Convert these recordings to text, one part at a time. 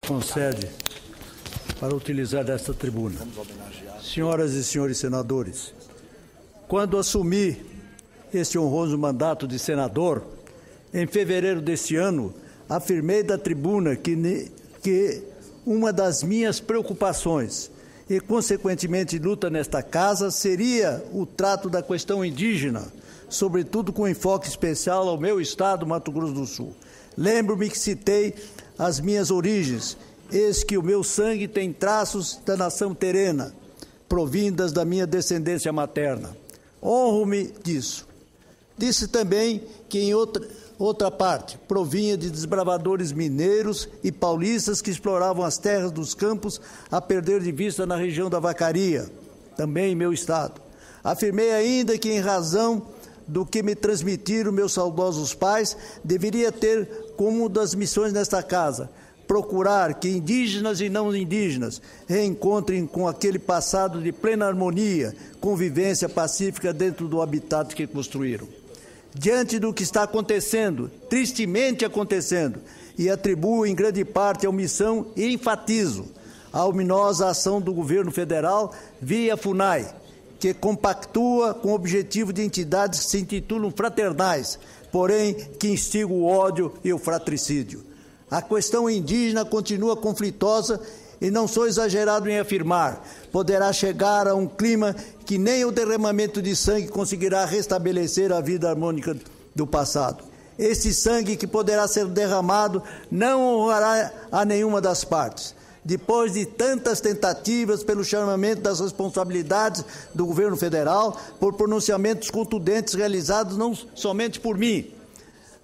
concede para utilizar desta tribuna. Senhoras e senhores senadores, quando assumi este honroso mandato de senador, em fevereiro deste ano, afirmei da tribuna que uma das minhas preocupações e, consequentemente, luta nesta casa seria o trato da questão indígena, sobretudo com enfoque especial ao meu estado, Mato Grosso do Sul. Lembro-me que citei as minhas origens, eis que o meu sangue tem traços da nação terena, provindas da minha descendência materna. Honro-me disso. Disse também que em outra parte provinha de desbravadores mineiros e paulistas que exploravam as terras dos campos a perder de vista na região da Vacaria, também em meu estado. Afirmei ainda que, em razão do que me transmitiram meus saudosos pais, deveria ter como uma das missões nesta casa procurar que indígenas e não indígenas reencontrem com aquele passado de plena harmonia, convivência pacífica dentro do habitat que construíram. Diante do que está acontecendo, tristemente acontecendo, e atribuo em grande parte a omissão e enfatizo a ominosa ação do governo federal via FUNAI, que compactua com o objetivo de entidades que se intitulam fraternais, porém que instigam o ódio e o fratricídio. A questão indígena continua conflitosa e não sou exagerado em afirmar, poderá chegar a um clima que nem o derramamento de sangue conseguirá restabelecer a vida harmônica do passado. Esse sangue que poderá ser derramado não honrará a nenhuma das partes. Depois de tantas tentativas pelo chamamento das responsabilidades do governo federal, por pronunciamentos contundentes realizados não somente por mim,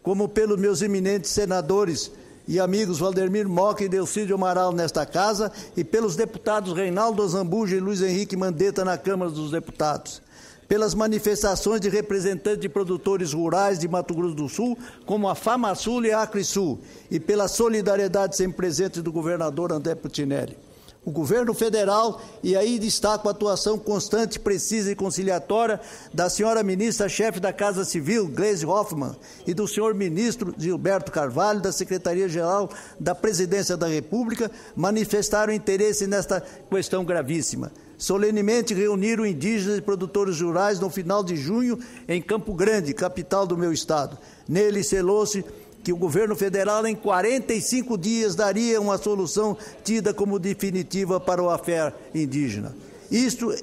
como pelos meus eminentes senadores e amigos Valdemir Moca e Delcídio Amaral nesta casa, e pelos deputados Reinaldo Azambuja e Luiz Henrique Mandetta na Câmara dos Deputados, pelas manifestações de representantes de produtores rurais de Mato Grosso do Sul, como a FamaSul e a AcriSul, e pela solidariedade sempre presente do governador André Putinelli. O governo federal, e aí destaco a atuação constante, precisa e conciliatória da senhora ministra-chefe da Casa Civil, Gleisi Hoffmann, e do senhor ministro Gilberto Carvalho, da Secretaria-Geral da Presidência da República, manifestaram interesse nesta questão gravíssima. Solenemente reuniram indígenas e produtores rurais no final de junho em Campo Grande, capital do meu estado. Nele selou-se que o governo federal, em 45 dias, daria uma solução tida como definitiva para o affair indígena. Isto,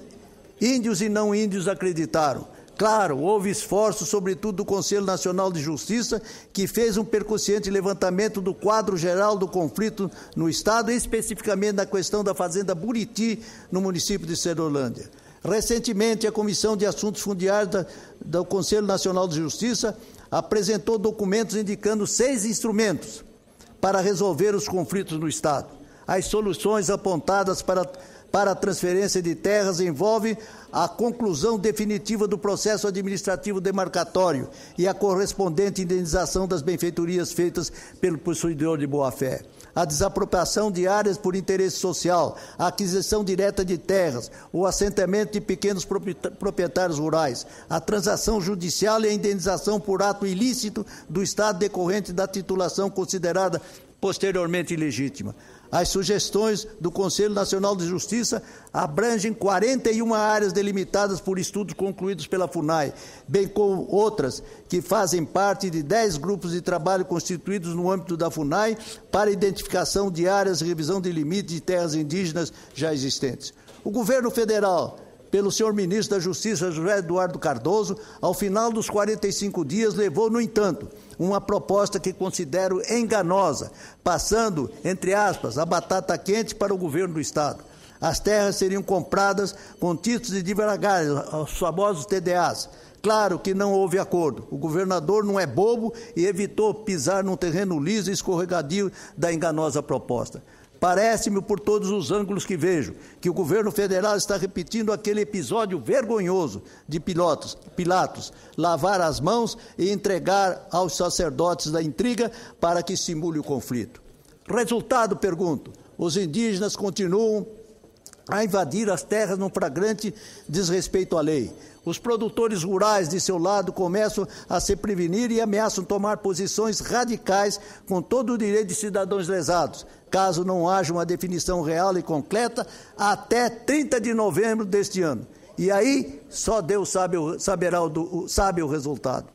índios e não índios acreditaram. Claro, houve esforço, sobretudo do Conselho Nacional de Justiça, que fez um percussiente levantamento do quadro geral do conflito no Estado, especificamente na questão da fazenda Buriti, no município de Serolândia. Recentemente, a Comissão de Assuntos Fundiários do Conselho Nacional de Justiça apresentou documentos indicando 6 instrumentos para resolver os conflitos no Estado. As soluções apontadas para a transferência de terras envolvem a conclusão definitiva do processo administrativo demarcatório e a correspondente indenização das benfeitorias feitas pelo possuidor de boa-fé, a desapropriação de áreas por interesse social, a aquisição direta de terras, o assentamento de pequenos proprietários rurais, a transação judicial e a indenização por ato ilícito do Estado decorrente da titulação considerada posteriormente ilegítima. As sugestões do Conselho Nacional de Justiça abrangem 41 áreas delimitadas por estudos concluídos pela FUNAI, bem como outras que fazem parte de 10 grupos de trabalho constituídos no âmbito da FUNAI para identificação de áreas e revisão de limites de terras indígenas já existentes. O governo federal, pelo senhor ministro da Justiça, José Eduardo Cardoso, ao final dos 45 dias, levou, no entanto, uma proposta que considero enganosa, passando, entre aspas, a batata quente para o governo do Estado. As terras seriam compradas com títulos de divulgares, os famosos TDAs. Claro que não houve acordo. O governador não é bobo e evitou pisar num terreno liso e escorregadio da enganosa proposta. Parece-me, por todos os ângulos que vejo, que o governo federal está repetindo aquele episódio vergonhoso de Pilatos, lavar as mãos e entregar aos sacerdotes da intriga para que simule o conflito. Resultado, pergunto, os indígenas continuam a invadir as terras num flagrante desrespeito à lei. Os produtores rurais, de seu lado, começam a se prevenir e ameaçam tomar posições radicais com todo o direito de cidadãos lesados, caso não haja uma definição real e concreta até 30 de novembro deste ano. E aí, só Deus sabe o resultado.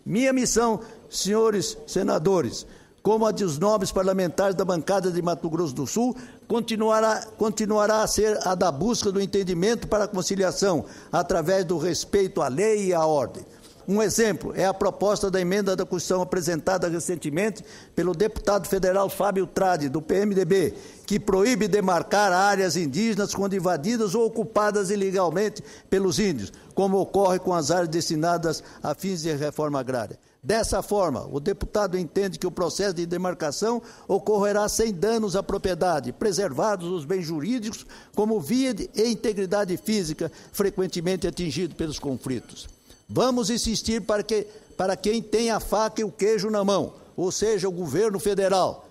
Minha missão, senhores senadores, como a dos nobres parlamentares da bancada de Mato Grosso do Sul, continuará a ser a da busca do entendimento para a conciliação, através do respeito à lei e à ordem. Um exemplo é a proposta da emenda da Constituição apresentada recentemente pelo deputado federal Fábio Tradi, do PMDB, que proíbe demarcar áreas indígenas quando invadidas ou ocupadas ilegalmente pelos índios, como ocorre com as áreas destinadas a fins de reforma agrária. Dessa forma, o deputado entende que o processo de demarcação ocorrerá sem danos à propriedade, preservados os bens jurídicos como via e integridade física frequentemente atingido pelos conflitos. Vamos insistir para quem tem a faca e o queijo na mão, ou seja, o governo federal,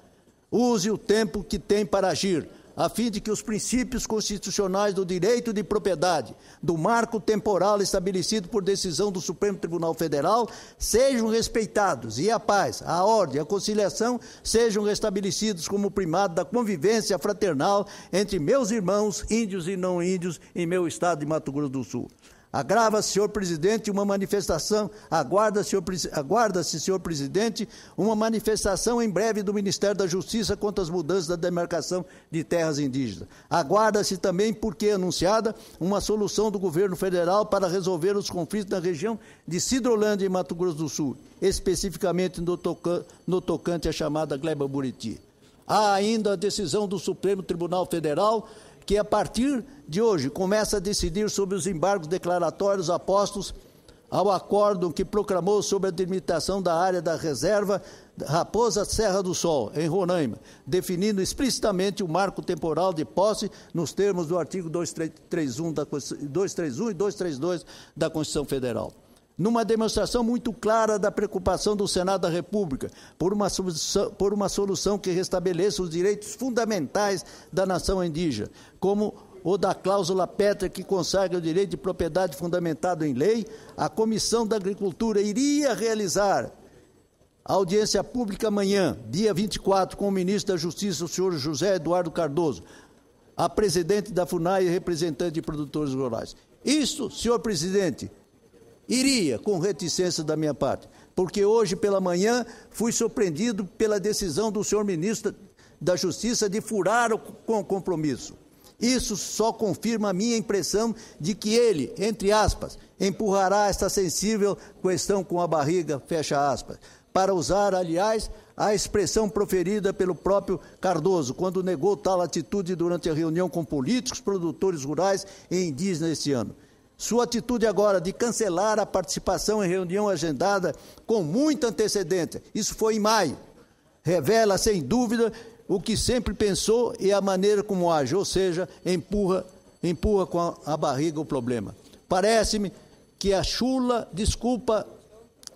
use o tempo que tem para agir, a fim de que os princípios constitucionais do direito de propriedade, do marco temporal estabelecido por decisão do Supremo Tribunal Federal, sejam respeitados e a paz, a ordem e a conciliação sejam restabelecidos como primado da convivência fraternal entre meus irmãos índios e não índios em meu estado de Mato Grosso do Sul. Aguarda-se, senhor presidente, uma manifestação em breve do Ministério da Justiça contra as mudanças da demarcação de terras indígenas. Aguarda-se também, porque anunciada, uma solução do governo federal para resolver os conflitos na região de Sidrolândia e Mato Grosso do Sul, especificamente no tocante à chamada Gleba-Buriti. Há ainda a decisão do Supremo Tribunal Federal, que a partir de hoje começa a decidir sobre os embargos declaratórios apostos ao acórdão que proclamou sobre a delimitação da área da reserva Raposa Serra do Sol, em Roraima, definindo explicitamente o marco temporal de posse nos termos do artigo 231 e 232 da Constituição Federal. Numa demonstração muito clara da preocupação do Senado da República por uma solução que restabeleça os direitos fundamentais da nação indígena, como o da cláusula pétrea que consagra o direito de propriedade fundamentado em lei, a Comissão da Agricultura iria realizar audiência pública amanhã, dia 24, com o ministro da Justiça, o senhor José Eduardo Cardoso, a presidente da FUNAI e representante de produtores rurais. Isso, senhor presidente, iria com reticência da minha parte, porque hoje pela manhã fui surpreendido pela decisão do senhor ministro da Justiça de furar o compromisso. Isso só confirma a minha impressão de que ele, entre aspas, empurrará esta sensível questão com a barriga, fecha aspas, para usar, aliás, a expressão proferida pelo próprio Cardoso, quando negou tal atitude durante a reunião com políticos, produtores rurais e indígenas este ano. Sua atitude agora de cancelar a participação em reunião agendada com muita antecedência, isso foi em maio, revela, sem dúvida, o que sempre pensou e a maneira como age, ou seja, empurra com a barriga o problema. Parece-me que a chula desculpa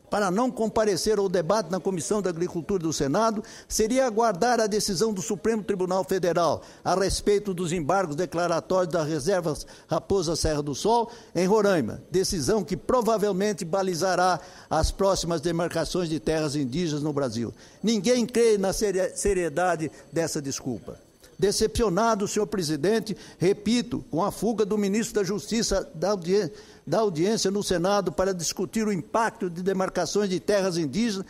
para não comparecer ao debate na Comissão da Agricultura do Senado seria aguardar a decisão do Supremo Tribunal Federal a respeito dos embargos declaratórios das reservas Raposa Serra do Sol em Roraima, decisão que provavelmente balizará as próximas demarcações de terras indígenas no Brasil. Ninguém crê na seriedade dessa desculpa. Decepcionado, senhor presidente, repito, com a fuga do ministro da Justiça da audiência no Senado para discutir o impacto de demarcações de terras indígenas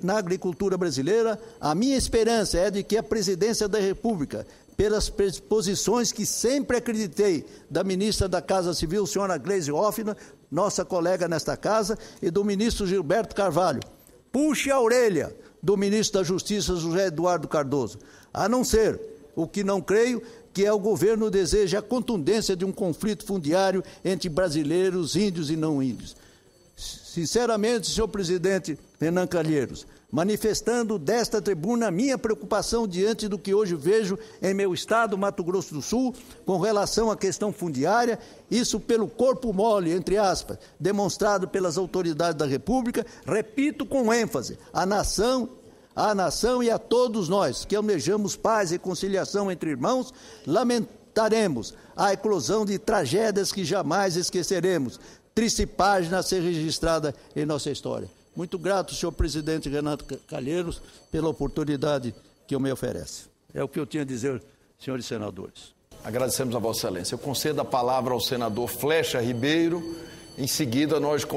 na agricultura brasileira, a minha esperança é de que a presidência da República, pelas posições que sempre acreditei da ministra da Casa Civil, senhora Gleisi Hoffmann, nossa colega nesta casa, e do ministro Gilberto Carvalho, puxe a orelha do ministro da Justiça, José Eduardo Cardoso, a não ser, o que não creio, que o governo deseja a contundência de um conflito fundiário entre brasileiros, índios e não índios. Sinceramente, senhor presidente Renan Calheiros, manifestando desta tribuna a minha preocupação diante do que hoje vejo em meu estado, Mato Grosso do Sul, com relação à questão fundiária, isso pelo corpo mole, entre aspas, demonstrado pelas autoridades da República, repito com ênfase, à nação e a todos nós que almejamos paz e conciliação entre irmãos, evitaremos a eclosão de tragédias que jamais esqueceremos. Triste página a ser registrada em nossa história. Muito grato, senhor presidente Renato Calheiros, pela oportunidade que me oferece. É o que eu tinha a dizer, senhores senadores. Agradecemos a Vossa Excelência. Eu concedo a palavra ao senador Flecha Ribeiro. Em seguida, nós começamos.